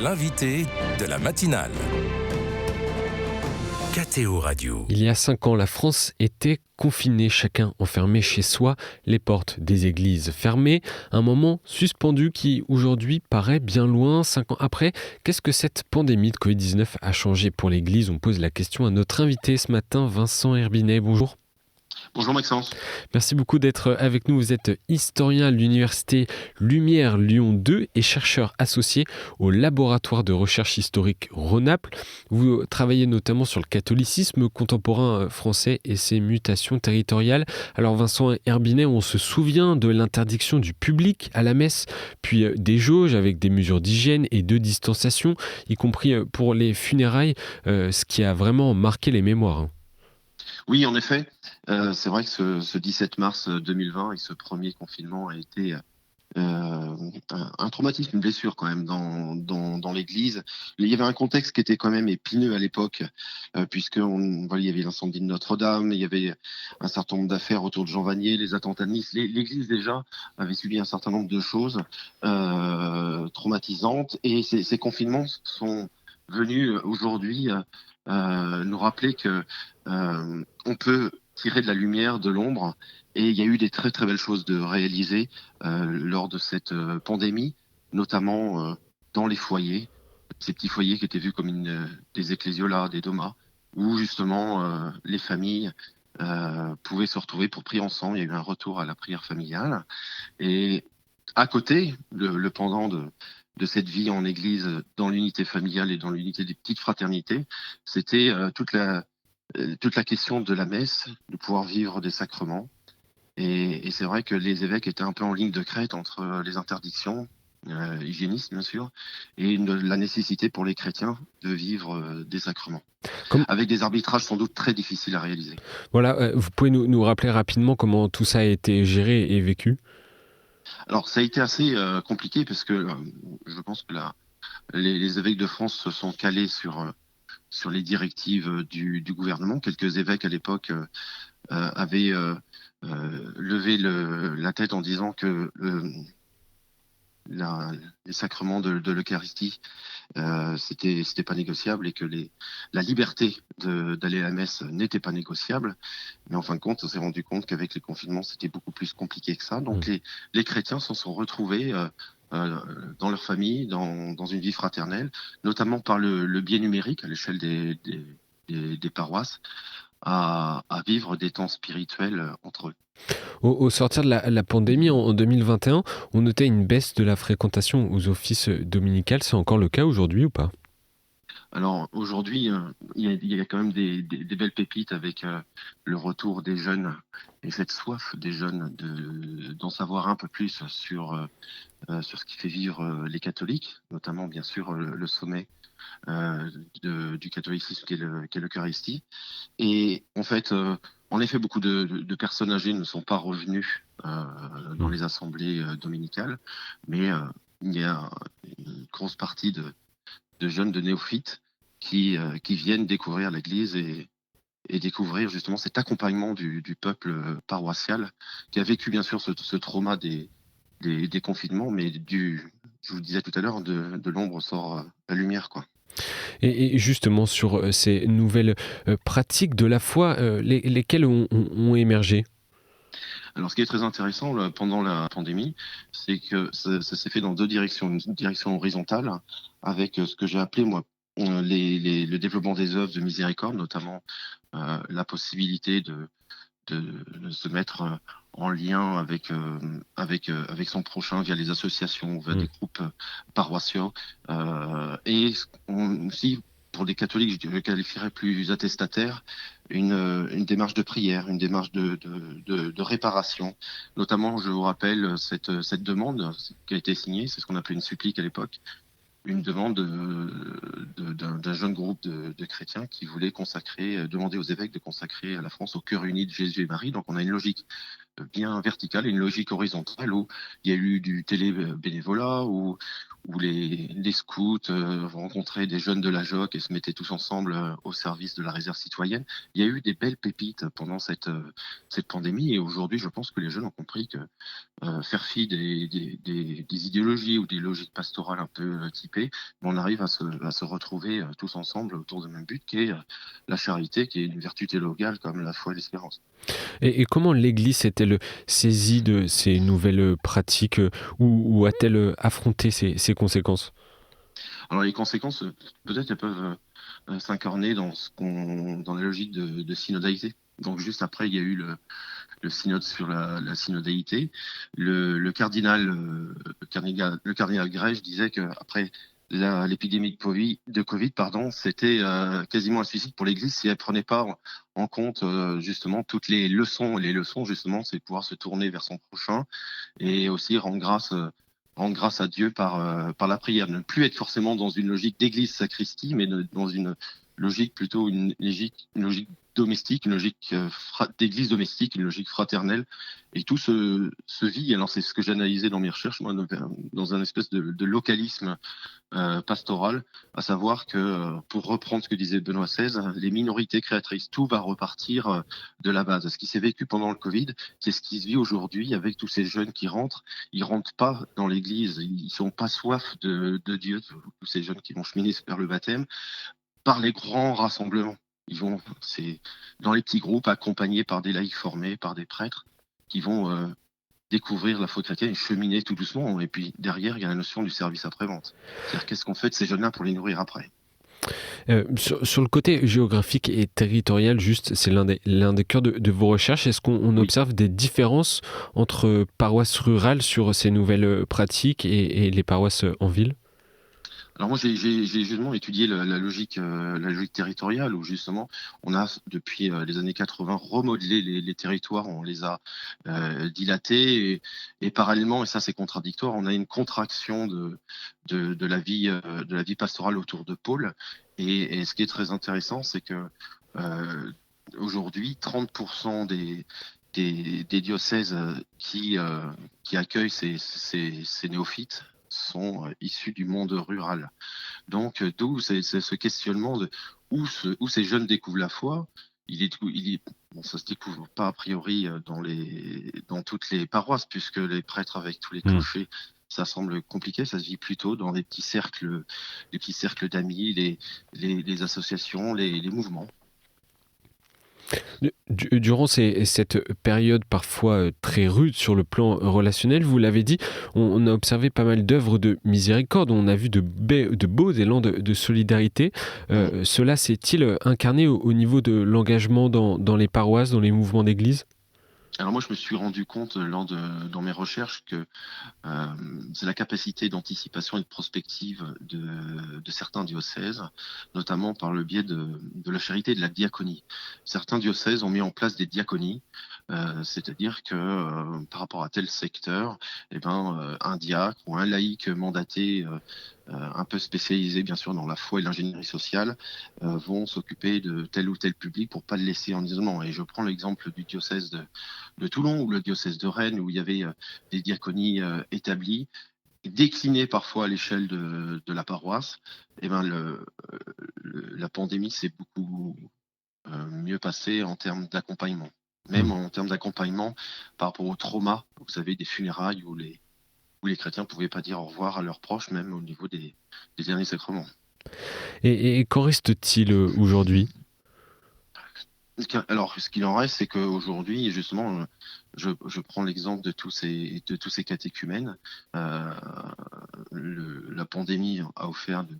L'invité de la matinale. KTO Radio. Il y a 5 ans, la France était confinée, chacun enfermé chez soi, les portes des églises fermées. Un moment suspendu qui, aujourd'hui, paraît bien loin. 5 ans après, qu'est-ce que cette pandémie de Covid-19 a changé pour l'Église ? On pose la question à notre invité ce matin, Vincent Herbinet. Bonjour. Bonjour Maxence. Merci beaucoup d'être avec nous. Vous êtes historien à l'université Lumière Lyon 2 et chercheur associé au laboratoire de recherche historique Rhône-Alpes. Vous travaillez notamment sur le catholicisme contemporain français et ses mutations territoriales. Alors Vincent Herbinet, on se souvient de l'interdiction du public à la messe, puis des jauges avec des mesures d'hygiène et de distanciation, y compris pour les funérailles, ce qui a vraiment marqué les mémoires. Oui, en effet, c'est vrai que ce 17 mars 2020 et ce premier confinement a été un traumatisme, une blessure quand même dans l'Église. Il y avait un contexte qui était quand même épineux à l'époque, puisque il y avait l'incendie de Notre-Dame, il y avait un certain nombre d'affaires autour de Jean Vanier, les attentats de Nice. L'Église déjà avait subi un certain nombre de choses traumatisantes, et ces confinements sont venus aujourd'hui nous rappeler que on peut tirer de la lumière de l'ombre, et il y a eu des très très belles choses de réaliser lors de cette pandémie, notamment dans les foyers, ces petits foyers qui étaient vus comme des ecclésiolats, des domas, où justement les familles pouvaient se retrouver pour prier ensemble. Il y a eu un retour à la prière familiale, et à côté, le pendant de cette vie en église, dans l'unité familiale et dans l'unité des petites fraternités, c'était toute la question de la messe, de pouvoir vivre des sacrements. Et c'est vrai que les évêques étaient un peu en ligne de crête entre les interdictions, hygiénistes bien sûr, et la nécessité pour les chrétiens de vivre des sacrements. Avec des arbitrages sans doute très difficiles à réaliser. Voilà, vous pouvez nous rappeler rapidement comment tout ça a été géré et vécu ? Alors ça a été assez compliqué, parce que je pense que les évêques de France se sont calés sur les directives du gouvernement. Quelques évêques à l'époque avaient levé la tête en disant que les sacrements de l'Eucharistie, c'était pas négociable, et que la liberté d'aller à la messe n'était pas négociable. Mais en fin de compte, on s'est rendu compte qu'avec les confinements, c'était beaucoup plus compliqué que ça. Donc les chrétiens s'en sont retrouvés dans leur famille, dans une vie fraternelle, notamment par le biais numérique à l'échelle des paroisses, à vivre des temps spirituels entre eux. Au sortir de la pandémie en 2021, on notait une baisse de la fréquentation aux offices dominicales. C'est encore le cas aujourd'hui ou pas ? Alors aujourd'hui, il y a quand même des belles pépites avec le retour des jeunes et cette soif des jeunes d'en savoir un peu plus sur ce qui fait vivre les catholiques, notamment bien sûr le sommet du catholicisme qui est l'Eucharistie. Et en fait, beaucoup de personnes âgées ne sont pas revenues dans les assemblées dominicales, mais il y a une grosse partie de jeunes, de néophytes qui viennent découvrir l'Église et découvrir justement cet accompagnement du peuple paroissial, qui a vécu bien sûr ce trauma des confinements, mais je vous disais tout à l'heure, de l'ombre sort la lumière, quoi. Et justement, sur ces nouvelles pratiques de la foi, lesquelles ont émergé ? Alors, ce qui est très intéressant là, pendant la pandémie, c'est que ça s'est fait dans deux directions. Une direction horizontale, avec ce que j'ai appelé, moi, le développement des œuvres de miséricorde, notamment la possibilité de se mettre en lien avec son prochain via les associations, via des groupes paroissiaux. Et aussi, pour les catholiques, je le qualifierais plus attestataires, une démarche de prière, une démarche de réparation. Notamment, je vous rappelle cette demande qui a été signée, c'est ce qu'on appelait une supplique à l'époque, une demande d'un jeune groupe de chrétiens qui voulait demander aux évêques de consacrer la France au cœur uni de Jésus et Marie. Donc on a une logique bien verticale et une logique horizontale où il y a eu du télé-bénévolat, où les scouts rencontraient des jeunes de la JOC et se mettaient tous ensemble au service de la réserve citoyenne. Il y a eu des belles pépites pendant cette pandémie et aujourd'hui, je pense que les jeunes ont compris que faire fi des idéologies ou des logiques pastorales un peu typées, on arrive à se retrouver tous ensemble autour du même but qui est la charité, qui est une vertu théologale comme la foi et l'espérance. Et comment l'Église s'est-elle saisie de ces nouvelles pratiques ou a-t-elle affronté ces conséquences? Alors les conséquences, peut-être, elles peuvent s'incarner dans la logique de synodalité. Donc juste après, il y a eu le synode sur la synodalité. Le cardinal Grèche disait qu'après l'épidémie de Covid, pardon, c'était quasiment un suicide pour l'Église si elle prenait pas en compte justement toutes les leçons. Et les leçons, justement, c'est pouvoir se tourner vers son prochain et aussi rendre grâce à Dieu par la prière. Ne plus être forcément dans une logique d'église sacristie, mais dans une logique plutôt une logique domestique, une logique d'église domestique, une logique fraternelle. Et tout se vit, alors c'est ce que j'ai analysé dans mes recherches, moi, dans un espèce de localisme pastoral, à savoir que, pour reprendre ce que disait Benoît XVI, les minorités créatrices, tout va repartir de la base. Ce qui s'est vécu pendant le Covid, c'est ce qui se vit aujourd'hui avec tous ces jeunes qui rentrent. Ils rentrent pas dans l'église, ils sont pas soif de Dieu, tous ces jeunes qui vont cheminer vers le baptême, par les grands rassemblements. C'est dans les petits groupes, accompagnés par des laïcs formés, par des prêtres, qui vont découvrir la foi chrétienne et cheminer tout doucement. Et puis derrière, il y a la notion du service après-vente. C'est-à-dire, qu'est-ce qu'on fait de ces jeunes-là pour les nourrir après? Sur le côté géographique et territorial, juste, c'est l'un des cœurs de vos recherches. Est-ce qu'on Oui. observe des différences entre paroisses rurales sur ces nouvelles pratiques et les paroisses en ville? Alors moi, j'ai justement étudié la logique territoriale où justement on a depuis les années 80 remodelé les territoires, on les a dilatés et parallèlement, et ça c'est contradictoire, on a une contraction de la vie pastorale autour de pôles. Et ce qui est très intéressant, c'est que euh, aujourd'hui 30% des diocèses qui accueillent ces néophytes sont issus du monde rural. Donc, d'où ce questionnement de où ces jeunes découvrent la foi. Bon, ça se découvre pas a priori dans toutes les paroisses, puisque les prêtres avec tous les Hmm. clochers, ça semble compliqué. Ça se vit plutôt dans les petits cercles d'amis, les associations, les mouvements. Durant cette période parfois très rude sur le plan relationnel, vous l'avez dit, on a observé pas mal d'œuvres de miséricorde, on a vu de beaux élans de solidarité. Cela s'est-il incarné au niveau de l'engagement dans les paroisses, dans les mouvements d'église? Alors moi, je me suis rendu compte dans mes recherches que Euh, c'est la capacité d'anticipation et de prospective de certains diocèses, notamment par le biais de la charité et de la diaconie. Certains diocèses ont mis en place des diaconies, c'est-à-dire que par rapport à tel secteur, eh ben, un diacre ou un laïc mandaté, un peu spécialisé bien sûr dans la foi et l'ingénierie sociale, vont s'occuper de tel ou tel public pour pas le laisser en isolement. Et je prends l'exemple du diocèse de Toulon ou le diocèse de Rennes où il y avait des diaconies établies, déclinées parfois à l'échelle de la paroisse. Et ben la pandémie s'est beaucoup mieux passée en termes d'accompagnement. Même Hmm. en termes d'accompagnement par rapport au trauma, vous avez des funérailles où les chrétiens ne pouvaient pas dire au revoir à leurs proches, même au niveau des derniers sacrements. Et qu'en reste-t-il aujourd'hui? Alors, ce qu'il en reste, c'est qu'aujourd'hui, justement, je prends l'exemple de tous ces catéchumènes. Euh, la pandémie a offert de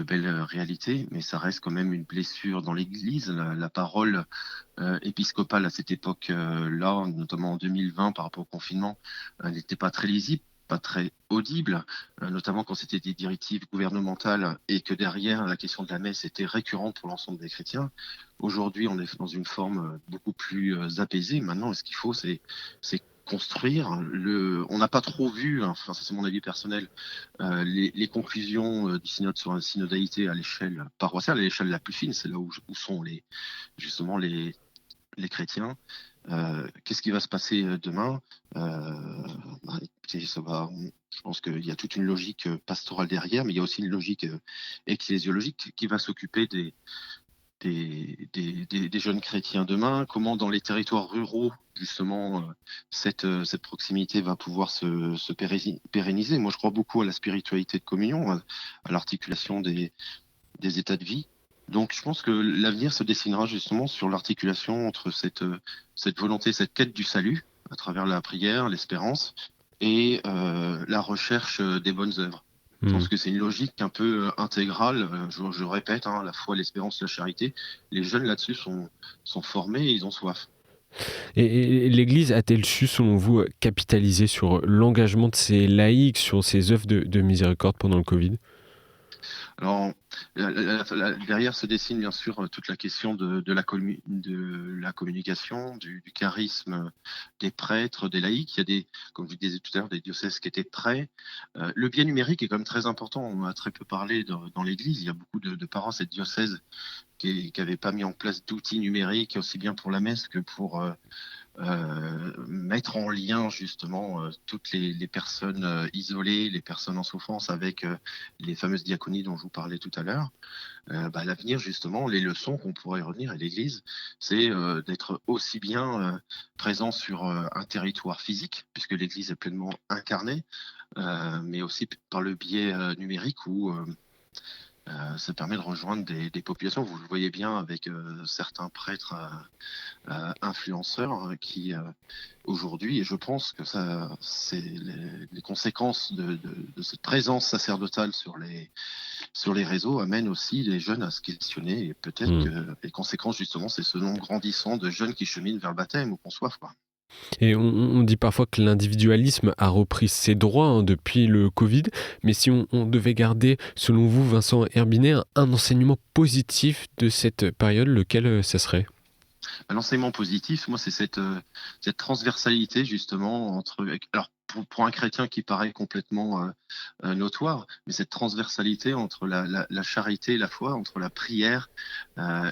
belles réalités, mais ça reste quand même une blessure dans l'Église. La parole épiscopale à cette époque-là, notamment en 2020 par rapport au confinement, n'était pas très lisible, pas très audible, notamment quand c'était des directives gouvernementales et que derrière la question de la messe était récurrente pour l'ensemble des chrétiens. Aujourd'hui, on est dans une forme beaucoup plus apaisée. Maintenant, ce qu'il faut, c'est construire. On n'a pas trop vu, enfin ça c'est mon avis personnel, les conclusions du synode sur la synodalité à l'échelle paroissiale, à l'échelle la plus fine, c'est là où sont justement les chrétiens. Qu'est-ce qui va se passer demain? Écoutez, je pense qu'il y a toute une logique pastorale derrière, mais il y a aussi une logique ecclésiologique qui va s'occuper des jeunes chrétiens demain. Comment dans les territoires ruraux, justement, cette proximité va pouvoir se pérenniser. Moi, je crois beaucoup à la spiritualité de communion, à l'articulation des états de vie. Donc, je pense que l'avenir se dessinera justement sur l'articulation entre cette volonté, cette quête du salut, à travers la prière, l'espérance, et la recherche des bonnes œuvres. Je Hmm. pense que c'est une logique un peu intégrale. Je répète, la foi, l'espérance, la charité. Les jeunes là-dessus sont formés et ils ont soif. Et l'Église a-t-elle su, selon vous, capitaliser sur l'engagement de ses laïcs, sur ses œuvres de miséricorde pendant le Covid? Alors, derrière se dessine bien sûr toute la question de la communication, du charisme des prêtres, des laïcs. Il y a comme je disais tout à l'heure, des diocèses qui étaient prêts. Le biais numérique est quand même très important. On en a très peu parlé dans l'Église. Il y a beaucoup de paroisses et de diocèses qui n'avaient pas mis en place d'outils numériques, aussi bien pour la messe que pour mettre en lien justement toutes les personnes isolées, les personnes en souffrance avec les fameuses diaconies dont je vous parlais tout à l'heure. L'avenir justement, les leçons qu'on pourrait retenir à l'Église, c'est d'être aussi bien présent sur un territoire physique, puisque l'Église est pleinement incarnée, mais aussi par le biais numérique où ça permet de rejoindre des populations. Vous le voyez bien avec certains prêtres influenceurs qui aujourd'hui, et je pense que ça, c'est les conséquences de cette présence sacerdotale sur les réseaux amènent aussi les jeunes à se questionner. Et peut-être Hmm. que les conséquences, justement, c'est ce nombre grandissant de jeunes qui cheminent vers le baptême ou qu'on soif, quoi. Et on dit parfois que l'individualisme a repris ses droits depuis le Covid, mais si on devait garder, selon vous, Vincent Herbinet, un enseignement positif de cette période, lequel ça serait? L'enseignement positif, moi, c'est cette transversalité justement entre. Alors, pour un chrétien qui paraît complètement notoire, mais cette transversalité entre la charité et la foi, entre la prière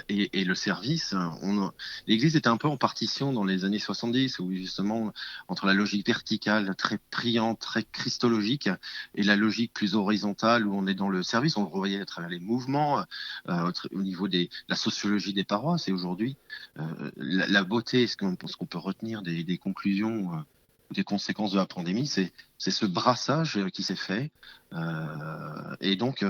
et le service. L'Église était un peu en partition dans les années 70, où justement, entre la logique verticale, très priante, très christologique, et la logique plus horizontale, où on est dans le service. On le voyait à travers les mouvements, au niveau de la sociologie des paroisses. Et aujourd'hui, la beauté, ce qu'on peut retenir des conclusions, des conséquences de la pandémie, c'est ce brassage qui s'est fait. Et donc,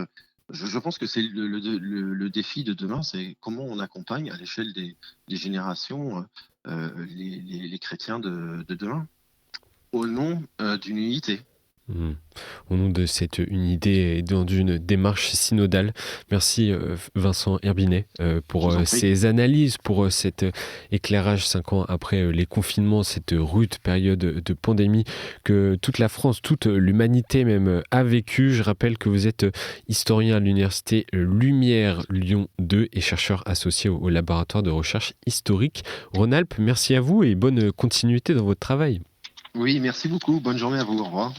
je pense que c'est le défi de demain, c'est comment on accompagne à l'échelle des générations les chrétiens de demain, au nom d'une unité. Hmm. Au nom de cette unité et dans une démarche synodale. Merci Vincent Herbinet Je pour vous en prie. ces analyses, pour cet éclairage 5 ans après les confinements, cette rude période de pandémie que toute la France, toute l'humanité même a vécu. Je rappelle que vous êtes historien à l'université Lumière Lyon 2 et chercheur associé au laboratoire de recherche historique Rhône-Alpes. Merci à vous et bonne continuité dans votre travail. Oui, merci beaucoup. Bonne journée à vous. Au revoir.